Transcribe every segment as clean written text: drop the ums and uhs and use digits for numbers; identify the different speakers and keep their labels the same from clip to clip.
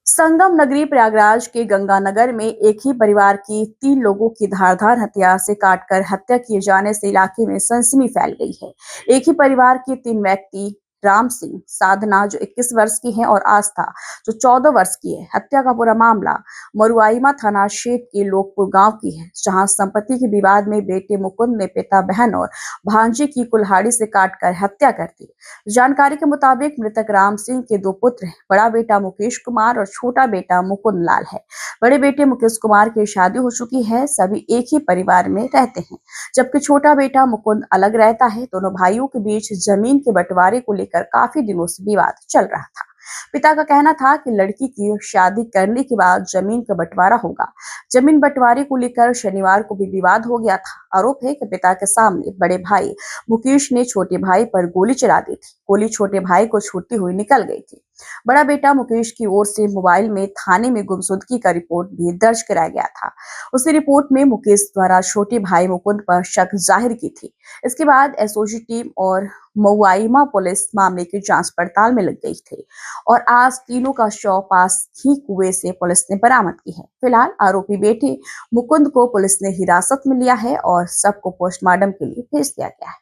Speaker 1: संगम नगरी प्रयागराज के गंगानगर में एक ही परिवार की 3 लोगों की धारदार हथियार से काटकर हत्या किए जाने से इलाके में सनसनी फैल गई है। एक ही परिवार के 3 व्यक्ति राम सिंह, साधना जो 21 वर्ष की है और आस्था जो 14 वर्ष की है। हत्या का पूरा मामला मरुआईमा थाना क्षेत्र के लोकपुर गांव की है, जहां संपत्ति के विवाद में बेटे मुकुंद ने पिता, बहन और भांजे की कुल्हाड़ी से काटकर हत्या कर दी। जानकारी के मुताबिक मृतक राम सिंह के 2 पुत्र हैं। बड़ा बेटा मुकेश कुमार और छोटा बेटा मुकुंद लाल है। बड़े बेटे मुकेश कुमार की शादी हो चुकी है। सभी एक ही परिवार में रहते हैं, जबकि छोटा बेटा मुकुंद अलग रहता है। दोनों भाइयों के बीच जमीन के बंटवारे को लेकर काफी दिनों से विवाद चल रहा था। पिता का कहना था कि लड़की की शादी करने के बाद जमीन का बंटवारा होगा। जमीन बंटवारे को लेकर शनिवार को भी विवाद हो गया था। आरोप है कि पिता के सामने बड़े भाई मुकेश ने छोटे भाई पर गोली चला दी थी। गोली छोटे भाई को छूटती हुई निकल गई थी। बड़ा बेटा मुकेश की ओर से मोबाइल में थाने में गुमशुदगी का रिपोर्ट भी दर्ज कराया गया था। उसी रिपोर्ट में मुकेश द्वारा छोटे भाई मुकुंद पर शक जाहिर की थी। इसके बाद एसओजी टीम और मऊआईमा पुलिस मामले की जांच पड़ताल में लग गई थी और आज तीनों का शव पास ही कुएं से पुलिस ने बरामद की है। फिलहाल आरोपी बेटे मुकुंद को पुलिस ने हिरासत में लिया है और सबको पोस्टमार्टम के लिए भेज दिया गया है।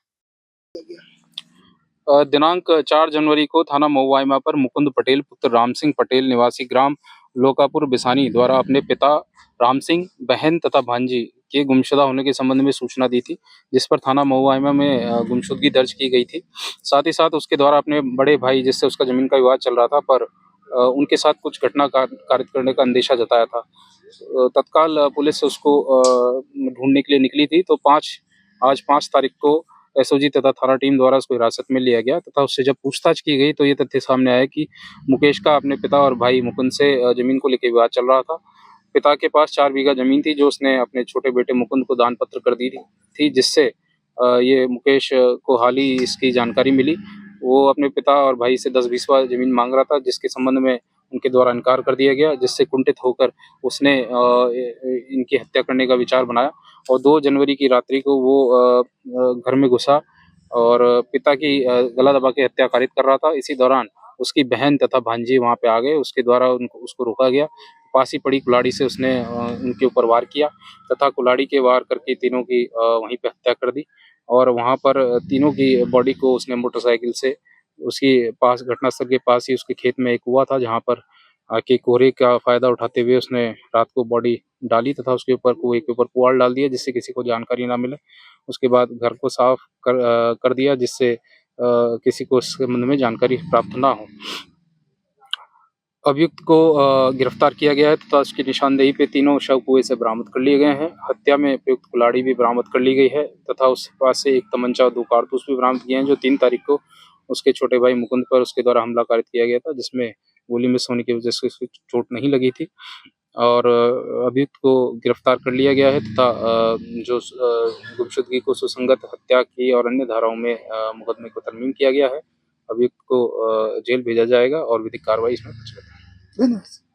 Speaker 2: दिनांक 4 जनवरी को थाना मऊआईमा पर मुकुंद पटेल पुत्र राम सिंह पटेल निवासी ग्राम लोकापुर बिसानी द्वारा अपने पिता राम सिंह, बहन तथा भांजी के गुमशुदा होने के संबंध में सूचना दी थी, जिस पर थाना मऊआईमा में गुमशुदगी दर्ज की गई थी। साथ ही साथ उसके द्वारा अपने बड़े भाई, जिससे उसका जमीन का विवाद चल रहा था, पर उनके साथ कुछ घटना कारित करने का अंदेशा जताया था। तत्काल पुलिस उसको ढूंढने के लिए निकली थी। तो आज 5 तारीख को एसओजी तथा थाना टीम द्वारा उसको हिरासत में लिया गया तथा उससे जब पूछताछ की गई तो ये तथ्य सामने आया कि मुकेश का अपने पिता और भाई मुकुंद से जमीन को लेकर विवाद चल रहा था। पिता के पास 4 बीघा जमीन थी, जो उसने अपने छोटे बेटे मुकुंद को दान पत्र कर दी थी, जिससे ये मुकेश को हाल ही इसकी जानकारी मिली। वो अपने पिता और भाई से 10-20वां जमीन मांग रहा था, जिसके संबंध में उनके द्वारा इनकार कर दिया गया, जिससे कुंठित होकर उसने इनकी हत्या करने का विचार बनाया और 2 जनवरी की रात्रि को वो घर में घुसा और पिता की गला दबा के हत्या कारित कर रहा था। इसी दौरान उसकी बहन तथा भांजी वहाँ पे आ गए। उसके द्वारा उसको रोका गया। पास ही पड़ी कुल्हाड़ी से उसने उनके ऊपर वार किया तथा कुल्हाड़ी के वार करके तीनों की वहीं पे हत्या कर दी और वहाँ पर तीनों की बॉडी को उसने मोटरसाइकिल से उसकी पास घटनास्थल के पास ही उसके खेत में एक कुआं था, जहाँ पर आके कोहरे का फ़ायदा उठाते हुए उसने रात को बॉडी डाली तथा उसके ऊपर कुएँ के ऊपर पुआल डाल दिया, जिससे किसी को जानकारी ना मिले। उसके बाद घर को साफ कर दिया, जिससे किसी को इस संबंध में जानकारी प्राप्त ना हो। अभियुक्त को गिरफ्तार किया गया है तथा उसकी निशानदेही पे तीनों शव कुएं से बरामद कर लिए गए हैं। हत्या में प्रयुक्त कुल्हाड़ी भी बरामद कर ली गई है तथा उसके पास से एक तमंचा और 2 कारतूस भी बरामद किए हैं, जो 3 तारीख को उसके छोटे भाई मुकुंद पर उसके द्वारा हमला कारित किया गया था, जिसमें गोली मिस होने की वजह से उसको चोट नहीं लगी थी और अभियुक्त को गिरफ्तार कर लिया गया है तथा जो गुमशुदगी को सुसंगत हत्या की और अन्य धाराओं में मुकदमे को तरमीम किया गया है। अभियुक्त को जेल भेजा जाएगा और विधिक कार्रवाई इसमें धन्यवाद।